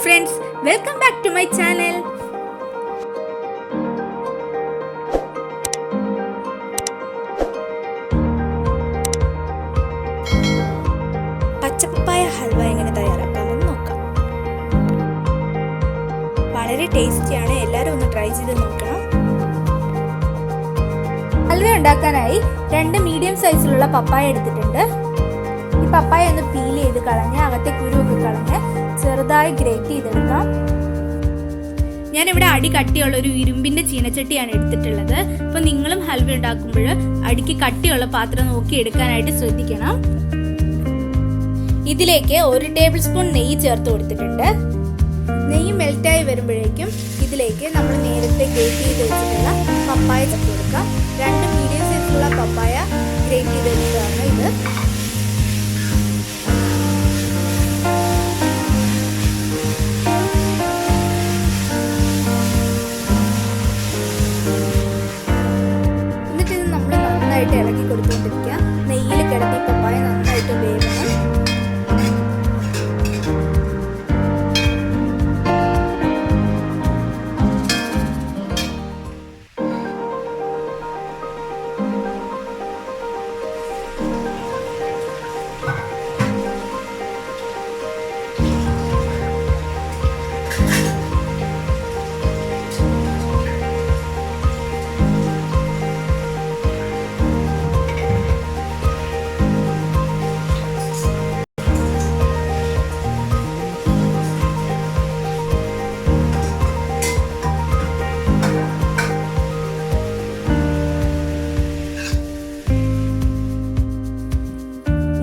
friends, welcome back to my channel. പച്ചപ്പപ്പായ halwa എങ്ങനെ തയ്യാറാക്കാമെന്ന് നോക്കാം. വളരെ ടേസ്റ്റിയാണ്, എല്ലാവരും ഒന്ന് ട്രൈ ചെയ്ത് നോക്കണം. ഹൽവ ഉണ്ടാക്കാനായി 2 മീഡിയം സൈസിലുള്ള പപ്പായ എടുത്തിട്ടുണ്ട്. ഈ പപ്പായ ഒന്ന് പീൽ ചെയ്ത് കളഞ്ഞ് അകത്തെ കുരുവൊക്കെ കളഞ്ഞ് ചെറുതായി ഗ്രേറ്റ് ചെയ്തെടുക്കാം. ഞാനിവിടെ അടി കട്ടിയുള്ള ഒരു ഇരുമ്പിന്റെ ചീനച്ചട്ടിയാണ് എടുത്തിട്ടുള്ളത്. അപ്പൊ നിങ്ങളും ഹൽവ ഉണ്ടാക്കുമ്പോൾ അടിക്ക് കട്ടിയുള്ള പാത്രം നോക്കി എടുക്കാനായിട്ട് ശ്രദ്ധിക്കണം. ഇതിലേക്ക് 1 ടേബിൾ സ്പൂൺ നെയ്യ് ചേർത്ത് കൊടുത്തിട്ടുണ്ട്. നെയ്യ് മെൽറ്റായി വരുമ്പോഴേക്കും ഇതിലേക്ക് നമ്മൾ നേരത്തെ ഗ്രേറ്റ് ചെയ്ത് വെച്ചിട്ടുള്ള പപ്പായ ചേർത്ത് കൊടുക്കാം. 2 മീഡിയം സൈസിലുള്ള പപ്പായ ഗ്രേറ്റ് ചെയ്ത് വെച്ചതാണ് ഇത്. എന്നിട്ട് ഇത് നമ്മൾ നന്നായിട്ട് ഇളക്കി കൊടുത്തുകൊണ്ടിരിക്കുക. നെയ്യിൽ കിടത്തി പപ്പായ നന്നായിട്ട് വേവണം.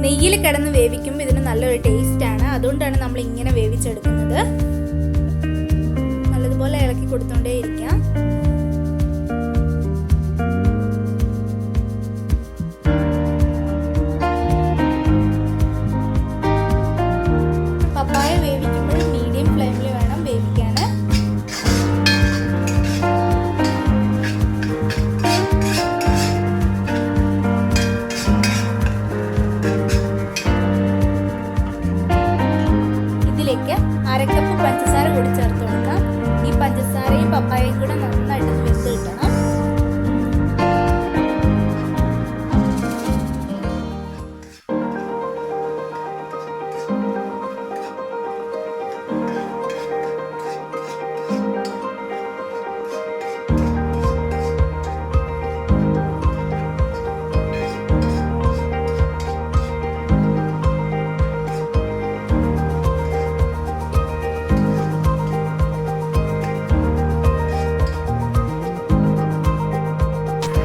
നെയ്യിൽ കിടന്ന് വേവിക്കുമ്പോൾ ഇതിന് നല്ലൊരു ടേസ്റ്റ് ആണ്. അതുകൊണ്ടാണ് നമ്മൾ ഇങ്ങനെ വേവിച്ചെടുക്കുന്നത്. നല്ലതുപോലെ ഇളക്കി കൊടുത്തോണ്ടേ ഇരിക്കാം. പപ്പായ വേവിക്കുമ്പോൾ മീഡിയം ഫ്ലെയിമിൽ വേണം വേവിക്കാൻ. ഇതിലേക്ക് 1/2 കപ്പ് പഞ്ചസാര കൂടി ചേർത്ത് കൊടുക്കാം. ഈ പഞ്ചസാരയും പപ്പായയും കൂടെ നന്നായിട്ട് വെന്ത് കിട്ടണം.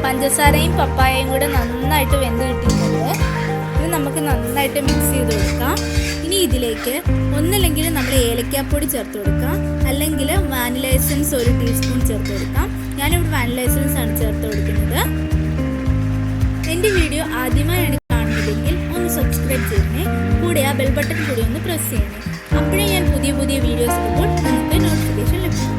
പഞ്ചസാരയും പപ്പായയും കൂടെ നന്നായിട്ട് വെന്ത് കിട്ടിയിട്ടുണ്ട്. ഇത് നമുക്ക് നന്നായിട്ട് മിക്സ് ചെയ്ത് കൊടുക്കാം. ഇനി ഇതിലേക്ക് ഒന്നില്ലെങ്കിൽ നമ്മൾ ഏലക്കാപ്പൊടി ചേർത്ത് കൊടുക്കാം, അല്ലെങ്കിൽ വാനില എസൻസ് 1 ടീസ്പൂൺ ചേർത്ത് കൊടുക്കാം. ഞാനിവിടെ വാനില എസൻസ് ആണ് ചേർത്ത് കൊടുക്കുന്നത്. എൻ്റെ വീഡിയോ ആദ്യമായാണ് കാണുന്നതെങ്കിൽ ഒന്ന് സബ്സ്ക്രൈബ് ചെയ്യണേ. കൂടെ ആ ബെൽ ബട്ടൺ കൂടി ഒന്ന് പ്രസ് ചെയ്യണേ. അപ്പോഴേ ഞാൻ പുതിയ വീഡിയോസ് ഇടുമ്പോൾ നിങ്ങൾക്ക് നോട്ടിഫിക്കേഷൻ ലഭിക്കും.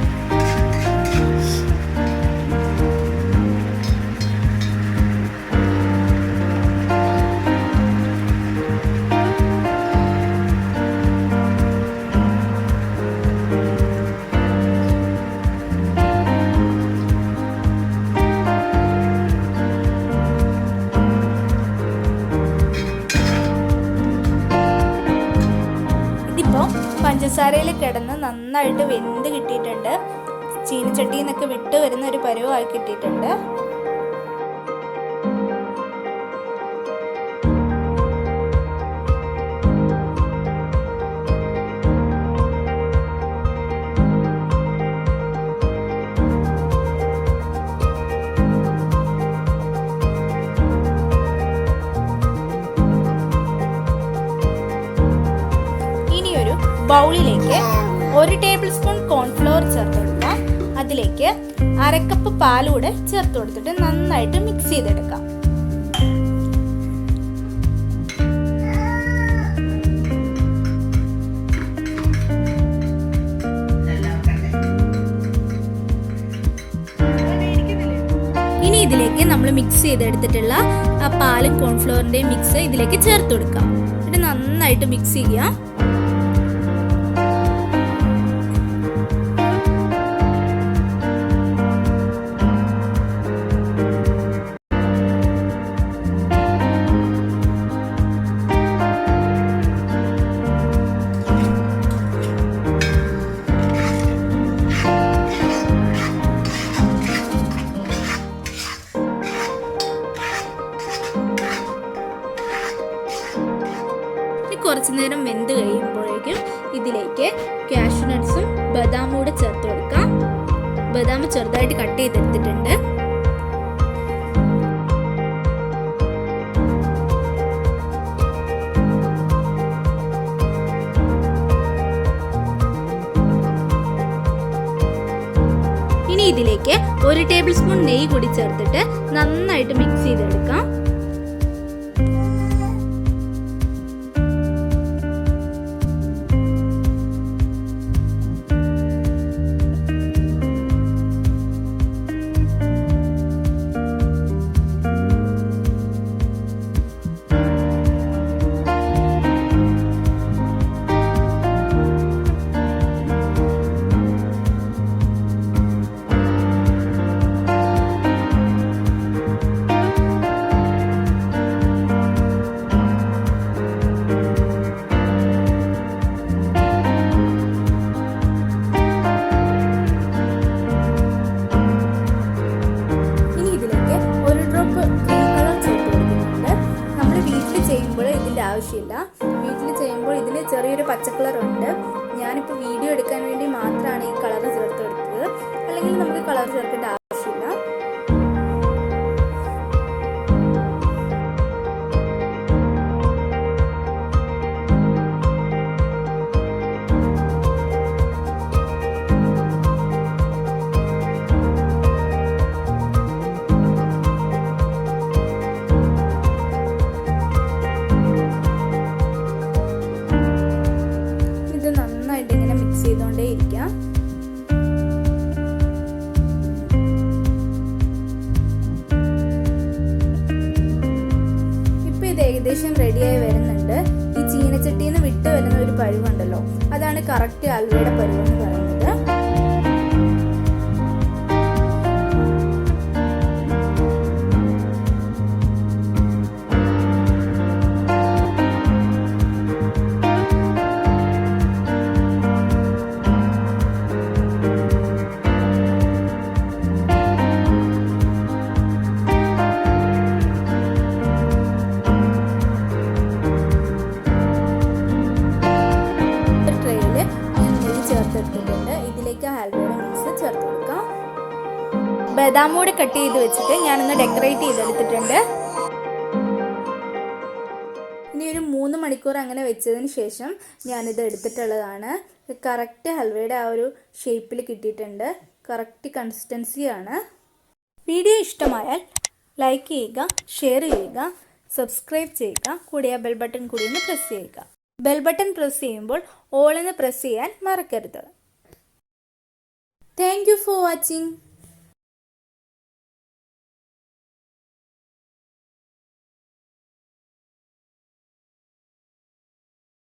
പഞ്ചസാരയിൽ കിടന്ന് നന്നായിട്ട് വെന്ത് കിട്ടിയിട്ടുണ്ട്. ചീനച്ചട്ടിയിൽ നിന്നൊക്കെ വിട്ട് വരുന്ന ഒരു പരുവമായി കിട്ടിയിട്ടുണ്ട്. ബൗളിലേക്ക് 1 ടേബിൾ സ്പൂൺ കോൺഫ്ലവർ ചേർത്ത് കൊടുക്കാം. അതിലേക്ക് 1/2 കപ്പ് പാലൂടെ ചേർത്ത് കൊടുത്തിട്ട് നന്നായിട്ട് മിക്സ് ചെയ്തെടുക്കാം. ഇനി ഇതിലേക്ക് നമ്മൾ മിക്സ് ചെയ്തെടുത്തിട്ടുള്ള ആ പാലും കോൺഫ്ലവറിന്റെയും മിക്സ് ഇതിലേക്ക് ചേർത്ത് കൊടുക്കാം. എന്നിട്ട് നന്നായിട്ട് മിക്സ് ചെയ്യാം. കുറച്ച് നേരം വെന്ത് കഴിയുമ്പോഴേക്കും ഇതിലേക്ക് കാഷ്യൂ നട്ട്സും ബദാമും കൂടെ ചേർത്ത് കൊടുക്കാം. ബദാം ചെറുതായിട്ട് കട്ട് ചെയ്തെടുത്തിട്ടുണ്ട്. ഇനി ഇതിലേക്ക് 1 ടേബിൾ സ്പൂൺ നെയ്യ് കൂടി ചേർത്തിട്ട് നന്നായിട്ട് മിക്സ് ചെയ്തെടുക്കാം. ആവശ്യമില്ല. വീട്ടിൽ ചെയ്യുമ്പോൾ ഇതിന് ചെറിയൊരു പച്ചക്കളർ ഉണ്ട്. ഞാനിപ്പോൾ വീഡിയോ എടുക്കാൻ വേണ്ടി മാത്രമാണ് ഈ കളർ ചേർത്ത് കൊടുത്തത്. അല്ലെങ്കിൽ നമുക്ക് കളർ ചേർക്കേണ്ട ആവശ്യമില്ല. ഏകദേശം റെഡിയായി വരുന്നുണ്ട്. ഈ ചീനച്ചട്ടിയിൽ നിന്ന് വിട്ട് വരുന്ന ഒരു പരുവുണ്ടല്ലോ, അതാണ് കറക്റ്റ് ഹൽവയുടെ പരുവെന്ന് പറയുന്നത്. ഇതിലേക്ക് ഹൽവയുടെ മിക്സ് ചേർത്ത് കൊടുക്കാം. ബദാം കൂടെ കട്ട് ചെയ്ത് വെച്ചിട്ട് ഞാനൊന്ന് ഡെക്കറേറ്റ് ചെയ്തെടുത്തിട്ടുണ്ട്. ഇനി ഒരു 3 മണിക്കൂർ അങ്ങനെ വെച്ചതിന് ശേഷം ഞാനിത് എടുത്തിട്ടുള്ളതാണ്. കറക്റ്റ് ഹൽവയുടെ ആ ഒരു ഷേപ്പിൽ കിട്ടിയിട്ടുണ്ട്. കറക്റ്റ് കൺസിസ്റ്റൻസിയാണ്. വീഡിയോ ഇഷ്ടമായാൽ ലൈക്ക് ചെയ്യുക, ഷെയർ ചെയ്യുക, സബ്സ്ക്രൈബ് ചെയ്യുക. കൂടെ ആ ബെൽ ബട്ടൺ കൂടി ഒന്ന് പ്രസ് ചെയ്യുക. ബെൽ ബട്ടൺ പ്രസ് ചെയ്യുമ്പോൾ ഓൾ എന്ന് പ്രസ് ചെയ്യാൻ മറക്കരുത്. Thank you for watching.